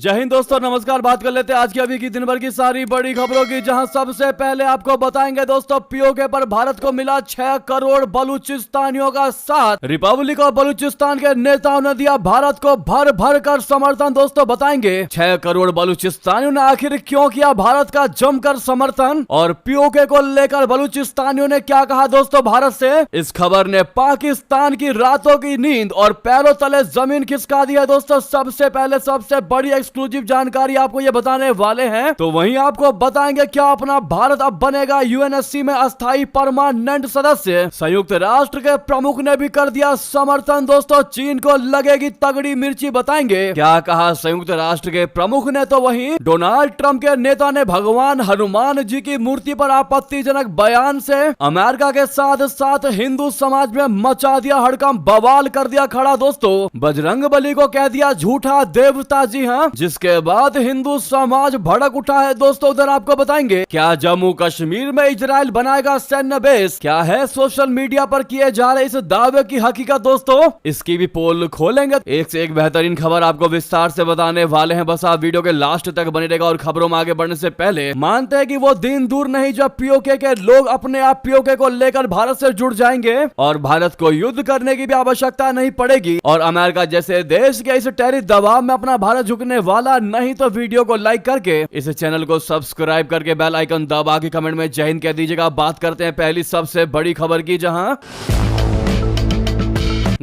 जय हिंद दोस्तों, नमस्कार। बात कर लेते हैं आज की अभी की दिन भर की सारी बड़ी खबरों की, जहां सबसे पहले आपको बताएंगे दोस्तों पीओके पर भारत को मिला 6 करोड़ बलूचिस्तानियों का साथ। रिपब्लिक ऑफ बलूचिस्तान के नेताओं ने दिया भारत को भर भर कर समर्थन। दोस्तों बताएंगे 6 करोड़ बलूचिस्तानियों ने आखिर क्यों किया भारत का जमकर समर्थन, और पीओके को लेकर बलूचिस्तानियों ने क्या कहा दोस्तों भारत से। इस खबर ने पाकिस्तान की रातों की नींद और पैरों तले जमीन खिसका दी है दोस्तों। सबसे पहले सबसे बड़ी एक्सक्लूसिव जानकारी आपको ये बताने वाले हैं। तो वहीं आपको बताएंगे क्या अपना भारत अब बनेगा यूएनएससी में अस्थायी परमानेंट सदस्य। संयुक्त राष्ट्र के प्रमुख ने भी कर दिया समर्थन दोस्तों, चीन को लगेगी तगड़ी मिर्ची। बताएंगे क्या कहा संयुक्त राष्ट्र के प्रमुख ने। तो वहीं डोनाल्ड ट्रंप के नेता ने भगवान हनुमान जी की मूर्ति पर आपत्तिजनक बयान से अमेरिका के साथ साथ हिंदू समाज में मचा दिया हड़कंप, बवाल कर दिया खड़ा दोस्तों। बजरंगबली को कह दिया झूठा देवता, जी हाँ, जिसके बाद हिंदू समाज भड़क उठा है दोस्तों। उधर आपको बताएंगे क्या जम्मू कश्मीर में इजराइल बनाएगा सैन्य बेस। क्या है सोशल मीडिया पर किए जा रहे इस दावे की हकीकत दोस्तों, इसकी भी पोल खोलेंगे। एक से एक बेहतरीन खबर आपको विस्तार से बताने वाले हैं, बस आप वीडियो के लास्ट तक बने रहेगा। और खबरों में आगे बढ़ने से पहले मानते हैं कि वो दिन दूर नहीं जब पीओके के लोग अपने आप पीओके को लेकर भारत से जुड़ जाएंगे और भारत को युद्ध करने की भी आवश्यकता नहीं पड़ेगी, और अमेरिका जैसे देश के इस टैरिफ दबाव में अपना भारत झुकने वाला नहीं। तो वीडियो को लाइक करके इस चैनल को सब्सक्राइब करके बेल आइकन दबा के कमेंट में जय हिंद कह दीजिएगा। बात करते हैं पहली सबसे बड़ी खबर की, जहां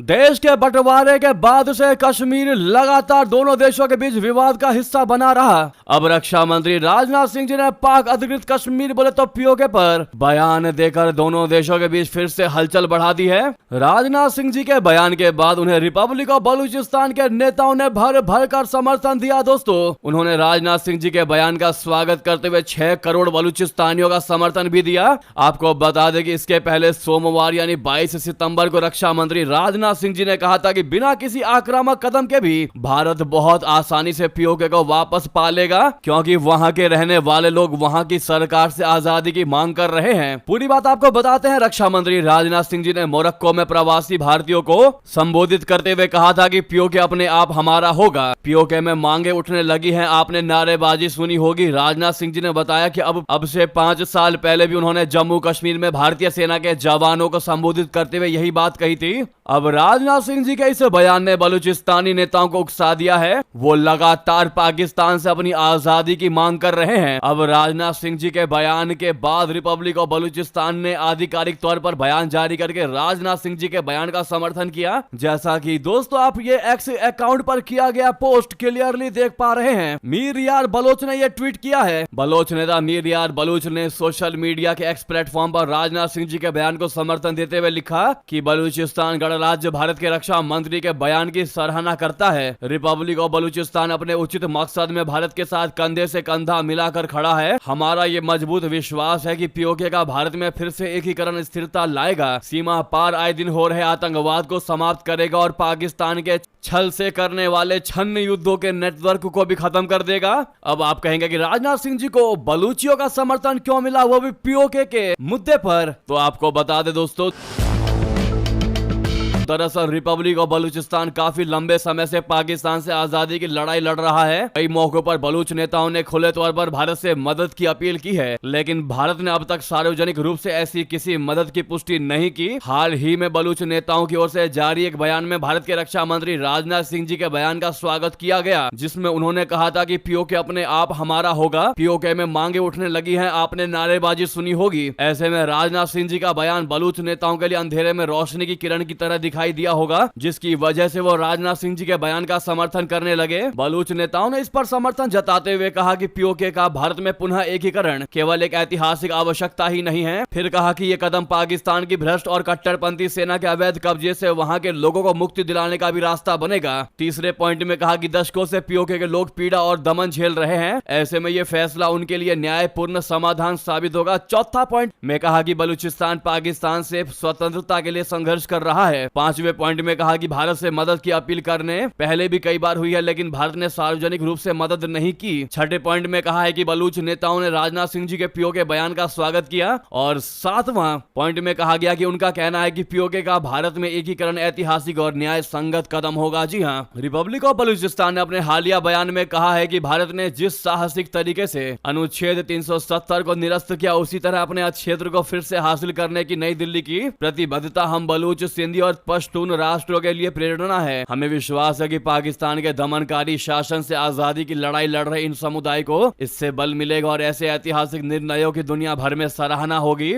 देश के बंटवारे के बाद से कश्मीर लगातार दोनों देशों के बीच विवाद का हिस्सा बना रहा। अब रक्षा मंत्री राजनाथ सिंह जी ने पाक अधिकृत कश्मीर बोले तो पीओके पर बयान देकर दोनों देशों के बीच फिर से हलचल बढ़ा दी है। राजनाथ सिंह जी के बयान के बाद उन्हें रिपब्लिक ऑफ बलूचिस्तान के नेताओं ने भर भर कर समर्थन दिया दोस्तों। उन्होंने राजनाथ सिंह जी के बयान का स्वागत करते हुए 6 करोड़ बलूचिस्तानियों का समर्थन भी दिया। आपको बता दें कि इसके पहले सोमवार यानी 22 सितंबर को रक्षा मंत्री राजनाथ सिंह जी ने कहा था कि बिना किसी आक्रामक कदम के भी भारत बहुत आसानी से पीओके को वापस पा लेगा, क्योंकि वहां के रहने वाले लोग वहां की सरकार से आजादी की मांग कर रहे हैं। पूरी बात आपको बताते हैं। रक्षा मंत्री राजनाथ सिंह जी ने मोरक्को में प्रवासी भारतीयों को संबोधित करते हुए कहा था कि पीओके अपने आप हमारा होगा। पीओके में मांगे उठने लगी हैं, आपने नारेबाजी सुनी होगी। राजनाथ सिंह जी ने बताया कि अब से 5 साल पहले भी उन्होंने जम्मू कश्मीर में भारतीय सेना के जवानों को संबोधित करते हुए यही बात कही थी। अब राजनाथ सिंह जी के इस बयान ने बलूचिस्तानी नेताओं को उकसा दिया है। वो लगातार पाकिस्तान से अपनी आजादी की मांग कर रहे हैं। अब राजनाथ सिंह जी के बयान के बाद रिपब्लिक ऑफ बलूचिस्तान ने आधिकारिक तौर पर बयान जारी करके राजनाथ सिंह जी के बयान का समर्थन किया। जैसा कि दोस्तों आप ये एक्स अकाउंट पर किया गया पोस्ट क्लियरली देख पा रहे हैं। मीर यार बलोच ने यह ट्वीट किया है। बलोच नेता मीर यार बलोच ने सोशल मीडिया के एक्स प्लेटफॉर्म पर राजनाथ सिंह जी के बयान को समर्थन देते हुए लिखा कि बलूचिस्तान गणराज्य भारत के रक्षा मंत्री के बयान की सराहना करता है। रिपब्लिक ऑफ बलूचिस्तान अपने उचित मकसद में भारत के साथ कंधे से कंधा मिलाकर खड़ा है। हमारा ये मजबूत विश्वास है कि पीओके का भारत में फिर से एकीकरण स्थिरता लाएगा, सीमा पार आए दिन हो रहे आतंकवाद को समाप्त करेगा और पाकिस्तान के छल से करने वाले छन्न युद्धों के नेटवर्क को भी खत्म कर देगा। अब आप कहेंगे कि राजनाथ सिंह जी को बलूचियों का समर्थन क्यों मिला, वो भी पीओके के मुद्दे पर। तो आपको बता दे दोस्तों, दरअसल रिपब्लिक ऑफ बलूचिस्तान काफी लंबे समय से पाकिस्तान से आजादी की लड़ाई लड़ रहा है। कई मौकों पर बलूच नेताओं ने खुले तौर पर भारत से मदद की अपील की है, लेकिन भारत ने अब तक सार्वजनिक रूप से ऐसी किसी मदद की पुष्टि नहीं की। हाल ही में बलूच नेताओं की ओर से जारी एक बयान में भारत के रक्षा मंत्री राजनाथ सिंह जी के बयान का स्वागत किया गया, जिसमें उन्होंने कहा था कि पीओके अपने आप हमारा होगा। पीओके में मांगे उठने लगी है, आपने नारेबाजी सुनी होगी। ऐसे में राजनाथ सिंह जी का बयान बलूच नेताओं के लिए अंधेरे में रोशनी की किरण की तरह दिखाई दिया होगा, जिसकी वजह से वो राजनाथ सिंह जी के बयान का समर्थन करने लगे। बलूच नेताओं ने इस पर समर्थन जताते हुए कहा कि पीओके का भारत में पुनः एकीकरण केवल एक ऐतिहासिक आवश्यकता ही नहीं है। फिर कहा कि ये कदम पाकिस्तान की भ्रष्ट और कट्टरपंथी सेना के अवैध कब्जे से वहां के लोगों को मुक्ति दिलाने का भी रास्ता बनेगा। तीसरे पॉइंट में कहा कि दशकों से पीओके के लोग पीड़ा और दमन झेल रहे हैं, ऐसे में ये फैसला उनके लिए न्यायपूर्ण समाधान साबित होगा। चौथा पॉइंट में कहा कि बलूचिस्तान पाकिस्तान से स्वतंत्रता के लिए संघर्ष कर रहा है। 5वें पॉइंट में कहा कि भारत से मदद की अपील करने पहले भी कई बार हुई है, लेकिन भारत ने सार्वजनिक रूप से मदद नहीं की। 6ठे पॉइंट में कहा है कि बलूच नेताओं ने राजनाथ सिंह जी के पीओके बयान का स्वागत किया। और 7वां पॉइंट में कहा गया कि उनका कहना है कि पीओके का भारत में एकीकरण ऐतिहासिक और न्याय संगत कदम होगा। जी हाँ, रिपब्लिक ऑफ बलूचिस्तान ने अपने हालिया बयान में कहा है कि भारत ने जिस साहसिक तरीके से अनुच्छेद 370 को निरस्त किया, उसी तरह अपने क्षेत्र को फिर से हासिल करने की नई दिल्ली की प्रतिबद्धता हम बलूच, सिंधी और पश्तून राष्ट्रों के लिए प्रेरणा है। हमें विश्वास है कि पाकिस्तान के दमनकारी शासन से आजादी की लड़ाई लड़ रहे इन समुदाय को इससे बल मिलेगा और ऐसे ऐतिहासिक निर्णयों की दुनिया भर में सराहना होगी।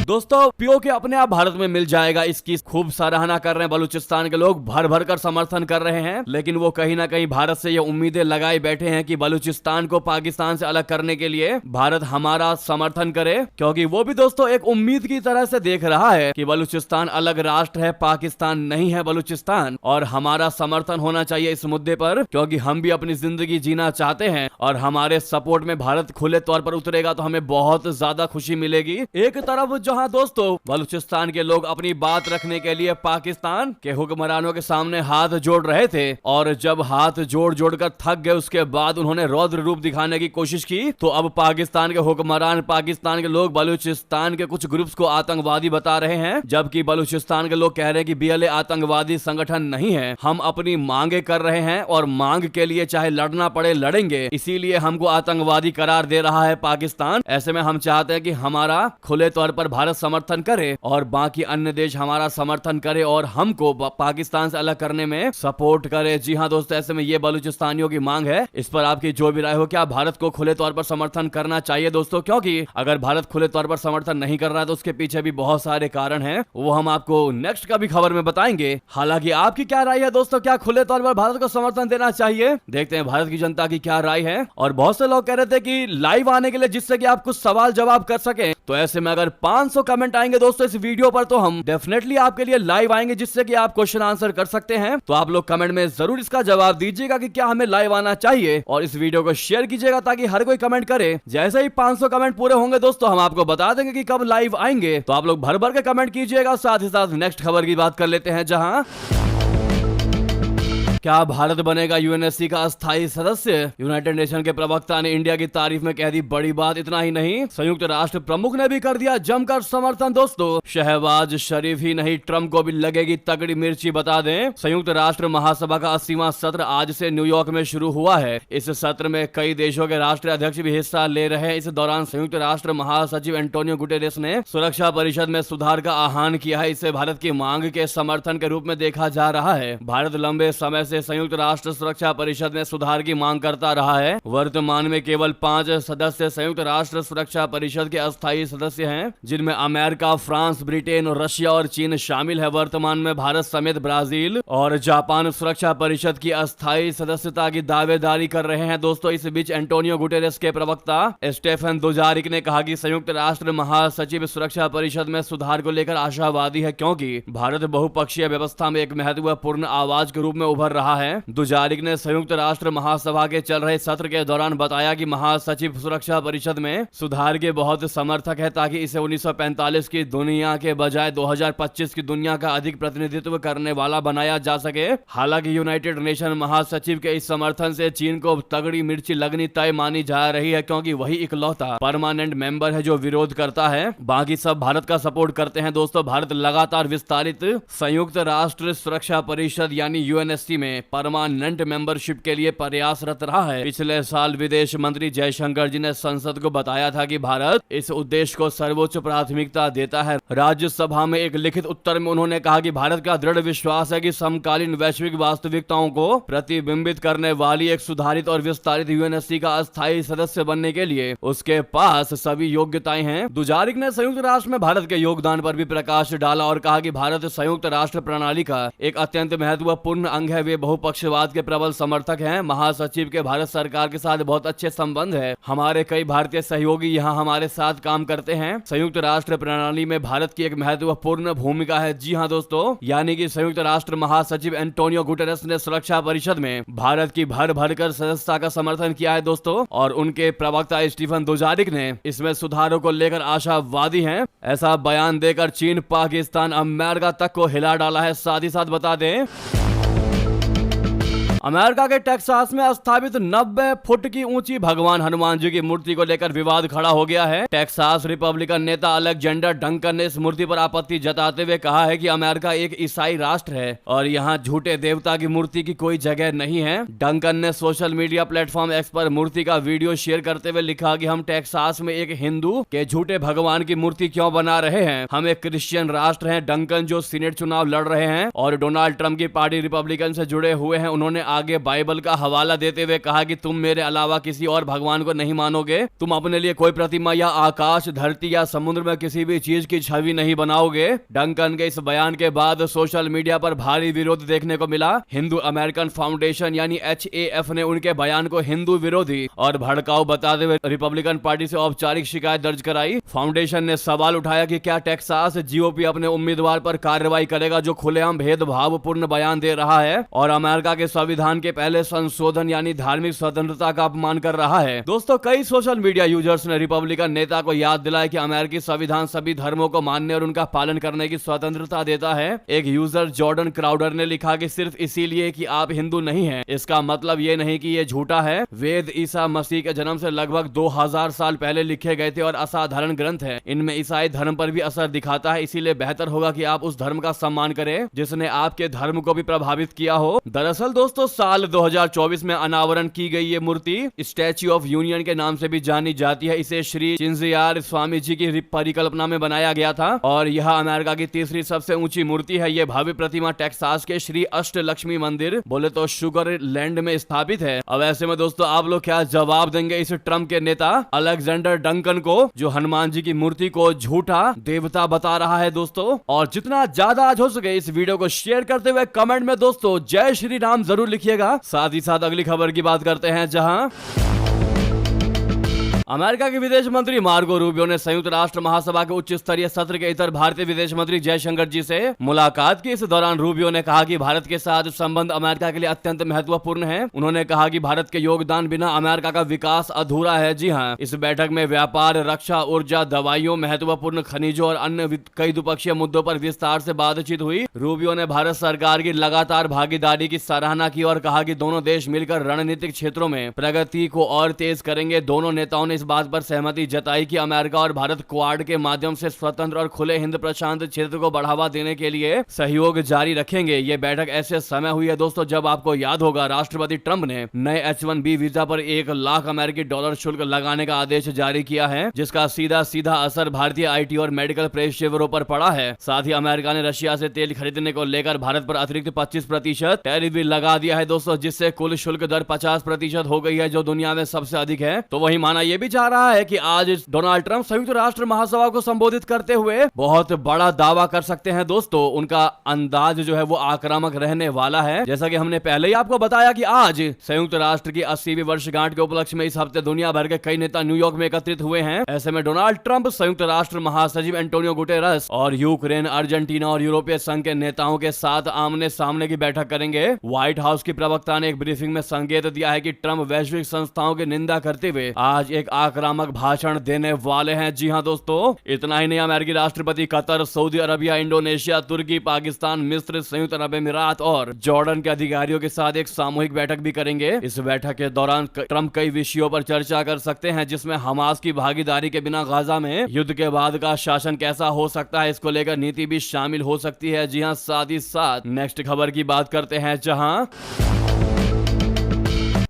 दोस्तों, पीओके अपने आप भारत में मिल जाएगा, इसकी खूब सराहना कर रहे हैं बलूचिस्तान के लोग, भर भर कर समर्थन कर रहे हैं। लेकिन वो कहीं ना कहीं भारत से ये उम्मीदें लगाए बैठे हैं कि बलूचिस्तान को पाकिस्तान से अलग करने के लिए भारत हमारा समर्थन करे, क्योंकि वो भी दोस्तों एक उम्मीद की तरह से देख रहा है कि बलूचिस्तान अलग राष्ट्र है, पाकिस्तान नहीं है बलूचिस्तान, और हमारा समर्थन होना चाहिए इस मुद्दे पर, क्योंकि हम भी अपनी जिंदगी जीना चाहते हैं और हमारे सपोर्ट में भारत खुले तौर पर उतरेगा तो हमें बहुत ज्यादा खुशी मिलेगी। एक तरफ जहां दोस्तों बलूचिस्तान के लोग अपनी बात रखने के लिए पाकिस्तान के हुक्मरानों के सामने हाथ जोड़ रहे थे, और जब हाथ जोड़ जोड़ कर थक गए उसके बाद उन्होंने रौद्र रूप दिखाने की कोशिश की, तो अब पाकिस्तान के हुक्मरान, पाकिस्तान के लोग बलूचिस्तान के कुछ ग्रुप्स को आतंकवादी बता रहे हैं, जबकि बलूचिस्तान के लोग कह रहे हैं कि बीएलए आतंकवादी संगठन नहीं है। हम अपनी मांगे कर रहे हैं और मांग के लिए चाहे लड़ना पड़े लड़ेंगे, इसीलिए हमको आतंकवादी करार दे रहा है पाकिस्तान। ऐसे में हम चाहते हैं कि हमारा खुले तौर पर भारत समर्थन करे और बाकी अन्य देश हमारा समर्थन करे और हमको पाकिस्तान से अलग करने में सपोर्ट करे। जी हां दोस्तों, ऐसे में ये बलूचिस्तानियों की मांग है। इस पर आपकी जो भी राय हो, क्या भारत को खुले तौर पर समर्थन करना चाहिए दोस्तों? क्योंकि अगर भारत खुले तौर पर समर्थन नहीं कर रहा है तो उसके पीछे भी बहुत सारे कारण हैं, वो हम आपको नेक्स्ट कभी खबर में बताएंगे। हालांकि आपकी क्या राय है दोस्तों, क्या खुले तौर पर भारत को समर्थन देना चाहिए? देखते हैं भारत की जनता की क्या राय है। और बहुत से लोग कह रहे थे कि लाइव आने के लिए जिससे कि आप कुछ सवाल जवाब कर सके, तो ऐसे में अगर 500 कमेंट आएंगे दोस्तों इस वीडियो पर, तो हम डेफिनेटली आपके लिए लाइव आएंगे जिससे कि आप क्वेश्चन आंसर कर सकते हैं। तो आप लोग कमेंट में जरूर इसका जवाब दीजिएगा कि क्या हमें लाइव आना चाहिए, और इस वीडियो को शेयर कीजिएगा ताकि हर कोई कमेंट करे। जैसे ही 500 कमेंट पूरे होंगे दोस्तों, हम आपको बता देंगे कि कब लाइव आएंगे। तो आप लोग भर भर के कमेंट कीजिएगा। साथ ही साथ नेक्स्ट खबर की बात कर लेते हैं, जहां क्या भारत बनेगा यूएनएससी का अस्थायी सदस्य? यूनाइटेड नेशन के प्रवक्ता ने इंडिया की तारीफ में कह दी बड़ी बात। इतना ही नहीं, संयुक्त राष्ट्र प्रमुख ने भी कर दिया जमकर समर्थन। दोस्तों, शहबाज शरीफ ही नहीं, ट्रंप को भी लगेगी तगड़ी मिर्ची। बता दें, संयुक्त राष्ट्र महासभा का 80वां सत्र आज से न्यूयॉर्क में शुरू हुआ है। इस सत्र में कई देशों के राष्ट्रीय अध्यक्ष भी हिस्सा ले रहे हैं। इस दौरान संयुक्त राष्ट्र महासचिव एंटोनियो गुटेरेस ने सुरक्षा परिषद में सुधार का आह्वान किया है। इसे भारत की मांग के समर्थन के रूप में देखा जा रहा है। भारत लंबे समय से संयुक्त राष्ट्र सुरक्षा परिषद में सुधार की मांग करता रहा है। वर्तमान में केवल 5 सदस्य संयुक्त राष्ट्र सुरक्षा परिषद के अस्थायी सदस्य हैं, जिनमें अमेरिका, फ्रांस, ब्रिटेन, रशिया और चीन शामिल है। वर्तमान में भारत समेत ब्राजील और जापान सुरक्षा परिषद की अस्थायी सदस्यता की दावेदारी कर रहे हैं। दोस्तों, इस बीच एंटोनियो गुटेरेस के प्रवक्ता स्टेफन दुजारिक ने कहा कि संयुक्त राष्ट्र महासचिव सुरक्षा परिषद में सुधार को लेकर आशावादी है, क्योंकि भारत बहुपक्षीय व्यवस्था में एक महत्वपूर्ण आवाज के रूप में उभर रहा है। दुजारिक ने संयुक्त राष्ट्र महासभा के चल रहे सत्र के दौरान बताया कि महासचिव सुरक्षा परिषद में सुधार के बहुत समर्थक है, ताकि इसे 1945 की दुनिया के बजाय 2025 की दुनिया का अधिक प्रतिनिधित्व करने वाला बनाया जा सके। हालांकि यूनाइटेड नेशन महासचिव के इस समर्थन से चीन को तगड़ी मिर्ची लगनी तय मानी जा रही है, क्योंकि वही इकलौता परमानेंट मेंबर है जो विरोध करता है। बाकी सब भारत का सपोर्ट करते हैं। दोस्तों, भारत लगातार विस्तारित संयुक्त राष्ट्र सुरक्षा परिषद यानी यूएनएससी में परमानेंट मेंबरशिप के लिए प्रयासरत रहा है। पिछले साल विदेश मंत्री जयशंकर जी ने संसद को बताया था कि भारत इस उद्देश्य को सर्वोच्च प्राथमिकता देता है। राज्यसभा में एक लिखित उत्तर में उन्होंने कहा कि भारत का दृढ़ विश्वास है कि समकालीन वैश्विक वास्तविकताओं को प्रतिबिंबित करने वाली एक सुधारित और विस्तारित यूएनएससी का अस्थायी सदस्य बनने के लिए उसके पास सभी योग्यताएं हैं। दुजारिक ने संयुक्त राष्ट्र में भारत के योगदान पर भी प्रकाश डाला और कहा कि भारत संयुक्त राष्ट्र प्रणाली का एक अत्यंत महत्वपूर्ण अंग है। वे बहुपक्षवाद के प्रबल समर्थक हैं। महासचिव के भारत सरकार के साथ बहुत अच्छे संबंध है। हमारे कई भारतीय सहयोगी यहाँ हमारे साथ काम करते हैं। संयुक्त राष्ट्र प्रणाली में भारत की एक महत्वपूर्ण भूमिका है। जी हाँ दोस्तों, यानी कि संयुक्त राष्ट्र महासचिव एंटोनियो गुटेरेस ने सुरक्षा परिषद में भारत की भर भर कर सदस्यता का समर्थन किया है दोस्तों, और उनके प्रवक्ता स्टीफन दुजारिक ने इसमें सुधारों को लेकर आशावादी हैं। ऐसा बयान देकर चीन, पाकिस्तान, अमेरिका तक को हिला डाला है। साथ ही साथ बता दें, अमेरिका के टेक्सास में स्थापित 90 फुट की ऊंची भगवान हनुमान जी की मूर्ति को लेकर विवाद खड़ा हो गया है। टेक्सास रिपब्लिकन नेता अलेक्जेंडर डंकन ने इस मूर्ति पर आपत्ति जताते हुए कहा है कि अमेरिका एक ईसाई राष्ट्र है और यहाँ झूठे देवता की मूर्ति की कोई जगह नहीं है। डंकन ने सोशल मीडिया प्लेटफॉर्म एक्स पर मूर्ति का वीडियो शेयर करते हुए लिखा कि हम टेक्सास में एक हिंदू के झूठे भगवान की मूर्ति क्यों बना रहे हैं? हम एक क्रिश्चियन राष्ट्र हैं। डंकन जो सीनेट चुनाव लड़ रहे हैं और डोनाल्ड ट्रंप की पार्टी रिपब्लिकन से जुड़े हुए हैं, उन्होंने आगे बाइबल का हवाला देते हुए कहा कि तुम मेरे अलावा किसी और भगवान को नहीं मानोगे। तुम अपने लिए कोई प्रतिमा या आकाश, धरती या समुद्र में किसी भी चीज की छवि नहीं बनाओगे। डंकन के इस बयान के बाद सोशल मीडिया पर भारी विरोध देखने को मिला। हिंदू अमेरिकन फाउंडेशन यानी HAF ने उनके बयान को हिंदू विरोधी और भड़काऊ बताते हुए रिपब्लिकन पार्टी से औपचारिक शिकायत दर्ज कराई। फाउंडेशन ने सवाल उठाया कि क्या टेक्सास GOP अपने उम्मीदवार पर कार्रवाई करेगा जो खुलेआम भेदभावपूर्ण बयान दे रहा है और अमेरिका के संविधान के पहले संशोधन यानी धार्मिक स्वतंत्रता का अपमान कर रहा है। दोस्तों, कई सोशल मीडिया यूजर्स ने रिपब्लिकन नेता को याद दिलाया कि अमेरिकी संविधान सभी धर्मों को मानने और उनका पालन करने की स्वतंत्रता देता है। एक यूजर जॉर्डन क्राउडर ने लिखा कि सिर्फ इसीलिए कि आप हिंदू नहीं हैं, इसका मतलब ये नहीं कि ये झूठा है। वेद ईसा मसीह के जन्म से लगभग 2000 साल पहले लिखे गए थे और असाधारण ग्रंथ है। इनमें ईसाई धर्म पर भी असर दिखाता है, इसीलिए बेहतर होगा कि आप उस धर्म का सम्मान करें जिसने आपके धर्म को भी प्रभावित किया हो। दरअसल दोस्तों, साल 2024 में अनावरण की गई ये मूर्ति स्टैच्यू ऑफ यूनियन के नाम से भी जानी जाती है। इसे श्री चिंजियार स्वामी जी की परिकल्पना में बनाया गया था और यह अमेरिका की तीसरी सबसे ऊंची मूर्ति है। ये भव्य प्रतिमा टेक्सास के श्री अष्टलक्ष्मी मंदिर बोले तो शुगर लैंड में स्थापित है। अब ऐसे में दोस्तों, आप लोग क्या जवाब देंगे इस ट्रंप के नेता अलेक्जेंडर डंकन को, जो हनुमान जी की मूर्ति को झूठा देवता बता रहा है दोस्तों? और जितना ज्यादा आज हो सके इस वीडियो को शेयर करते हुए कमेंट में दोस्तों जय श्री राम जरूर लिखिएगा। साथ ही साथ अगली खबर की बात करते हैं, जहां अमेरिका के विदेश मंत्री मार्को रूबियो ने संयुक्त राष्ट्र महासभा के उच्च स्तरीय सत्र के इतर भारतीय विदेश मंत्री जयशंकर जी से मुलाकात की। इस दौरान रूबियो ने कहा कि भारत के साथ संबंध अमेरिका के लिए अत्यंत महत्वपूर्ण है। उन्होंने कहा कि भारत के योगदान बिना अमेरिका का विकास अधूरा है। जी हाँ, इस बैठक में व्यापार, रक्षा, ऊर्जा, दवाइयों, महत्वपूर्ण खनिजों और अन्य कई द्विपक्षीय मुद्दों पर विस्तार से बातचीत हुई। रूबियो ने भारत सरकार की लगातार भागीदारी की सराहना की और कहा कि दोनों देश मिलकर रणनीतिक क्षेत्रों में प्रगति को और तेज करेंगे। दोनों नेताओं ने इस बात पर सहमति जताई कि अमेरिका और भारत क्वाड के माध्यम से स्वतंत्र और खुले हिंद प्रशांत क्षेत्र को बढ़ावा देने के लिए सहयोग जारी रखेंगे। ये बैठक ऐसे समय हुई है दोस्तों जब आपको याद होगा राष्ट्रपति ट्रंप ने नए H-1B वीजा पर $1 लाख अमेरिकी डॉलर शुल्क लगाने का आदेश जारी किया है, जिसका सीधा असर भारतीय IT और मेडिकल पेशेवरों पर पड़ा है। साथ ही अमेरिका ने रशिया से तेल खरीदने को लेकर भारत पर अतिरिक्त 25% टैरिफ भी लगा दिया है दोस्तों, जिससे कुल शुल्क दर 50% हो गई है, जो दुनिया में सबसे अधिक है। तो वही माना यह भी जा रहा है कि आज डोनाल्ड ट्रंप संयुक्त राष्ट्र महासभा को संबोधित करते हुए बहुत बड़ा दावा कर सकते हैं दोस्तों। उनका अंदाज जो है वो आक्रामक रहने वाला है। जैसा कि हमने पहले ही आपको बताया कि आज संयुक्त राष्ट्र की 80वीं वर्षगांठ के उपलक्ष्य में इस हफ्ते दुनिया भर के कई नेता न्यूयॉर्क में एकत्रित हुए हैं। ऐसे में डोनाल्ड ट्रंप संयुक्त राष्ट्र महासचिव एंटोनियो गुटेरस और यूक्रेन, अर्जेंटीना और यूरोपीय संघ के नेताओं के साथ आमने सामने की बैठक करेंगे। व्हाइट हाउस की प्रवक्ता ने एक ब्रीफिंग में संकेत दिया है कि ट्रंप वैश्विक संस्थाओं की निंदा करते हुए आज एक आक्रामक भाषण देने वाले हैं। जी हां दोस्तों, इतना ही नहीं, अमेरिकी राष्ट्रपति कतर, सऊदी अरबिया, इंडोनेशिया, तुर्की, पाकिस्तान, मिस्र, संयुक्त अरब अमीरात और जॉर्डन के अधिकारियों के साथ एक सामूहिक बैठक भी करेंगे। इस बैठक के दौरान ट्रंप कई विषयों पर चर्चा कर सकते हैं, जिसमें हमास की भागीदारी के बिना गाजा में युद्ध के बाद का शासन कैसा हो सकता है, इसको लेकर नीति भी शामिल हो सकती है। जी हां, साथ ही साथ नेक्स्ट खबर की बात करते हैं, जहां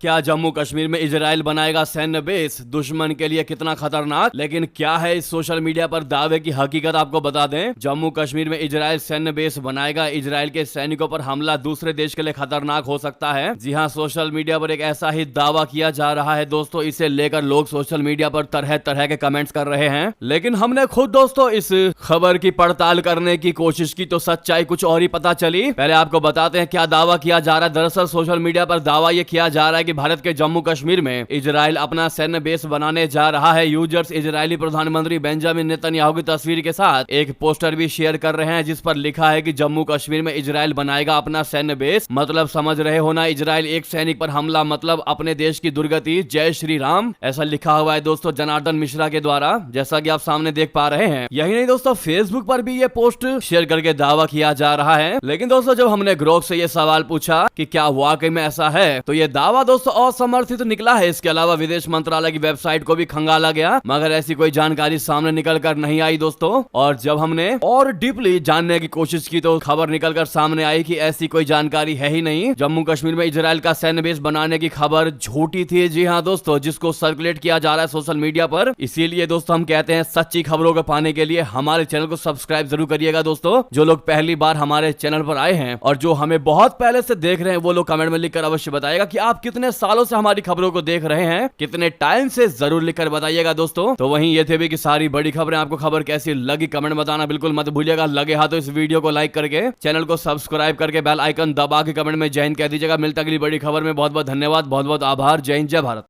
क्या जम्मू कश्मीर में इजराइल बनाएगा सैन्य बेस, दुश्मन के लिए कितना खतरनाक। लेकिन क्या है इस सोशल मीडिया पर दावे की हकीकत, आपको बता दें। जम्मू कश्मीर में इजराइल सैन्य बेस बनाएगा, इजराइल के सैनिकों पर हमला दूसरे देश के लिए खतरनाक हो सकता है। जी हाँ, सोशल मीडिया पर एक ऐसा ही दावा किया जा रहा है दोस्तों। इसे लेकर लोग सोशल मीडिया पर तरह तरह के कमेंट्स कर रहे हैं, लेकिन हमने खुद दोस्तों इस खबर की पड़ताल करने की कोशिश की तो सच्चाई कुछ और ही पता चली। पहले आपको बताते हैं क्या दावा किया जा रहा है। दरअसल सोशल मीडिया पर दावा यह किया जा रहा है कि भारत के जम्मू कश्मीर में इजराइल अपना सैन्य बेस बनाने जा रहा है। यूजर्स इजरायली प्रधानमंत्री बेंजामिन नेतन्याहू की तस्वीर के साथ एक पोस्टर भी शेयर कर रहे हैं जिस पर लिखा है कि जम्मू कश्मीर में इजराइल बनाएगा अपना सैन्य बेस। मतलब समझ रहे हो ना, इजराइल एक सैनिक पर हमला मतलब अपने देश की दुर्गति, जय श्री राम, ऐसा लिखा हुआ है दोस्तों जनार्दन मिश्रा के द्वारा, जैसा कि आप सामने देख पा रहे हैं। यही नहीं दोस्तों, फेसबुक पर भी ये पोस्ट शेयर करके दावा किया जा रहा है। लेकिन दोस्तों जब हमने ग्रोक से ये सवाल पूछा कि क्या वाकई में ऐसा है, तो ये दावा दोस्तों असमर्थित निकला है। इसके अलावा विदेश मंत्रालय की वेबसाइट को भी खंगाला गया, मगर ऐसी कोई जानकारी सामने निकल कर नहीं आई दोस्तों। और जब हमने और डीपली जानने की कोशिश की तो खबर निकल कर सामने आई कि ऐसी कोई जानकारी है ही नहीं। जम्मू कश्मीर में इजराइल का सैन्य बेस बनाने की खबर झूठी थी। जी हाँ दोस्तों, जिसको सर्कुलेट किया जा रहा है सोशल मीडिया पर। इसीलिए दोस्तों हम कहते हैं सच्ची खबरों को पाने के लिए हमारे चैनल को सब्सक्राइब जरूर करिएगा दोस्तों। जो लोग पहली बार हमारे चैनल पर आए हैं और जो हमें बहुत पहले से देख रहे हैं, वो लोग कमेंट में लिखकर अवश्य बताइएगा कि आप कितने सालों से हमारी खबरों को देख रहे हैं, कितने टाइम से, जरूर लिखकर बताइएगा दोस्तों। तो वहीं ये थे भी कि सारी बड़ी खबरें आपको खबर कैसी लगी कमेंट बताना बिल्कुल मत भूलिएगा। लगे हाथ तो इस वीडियो को लाइक करके, चैनल को सब्सक्राइब करके, बेल आइकन दबा के कमेंट में जय हिंद कह दीजिएगा। मिलता अगली बड़ी खबर में। बहुत बहुत धन्यवाद, बहुत बहुत आभार। जय हिंद, जय भारत।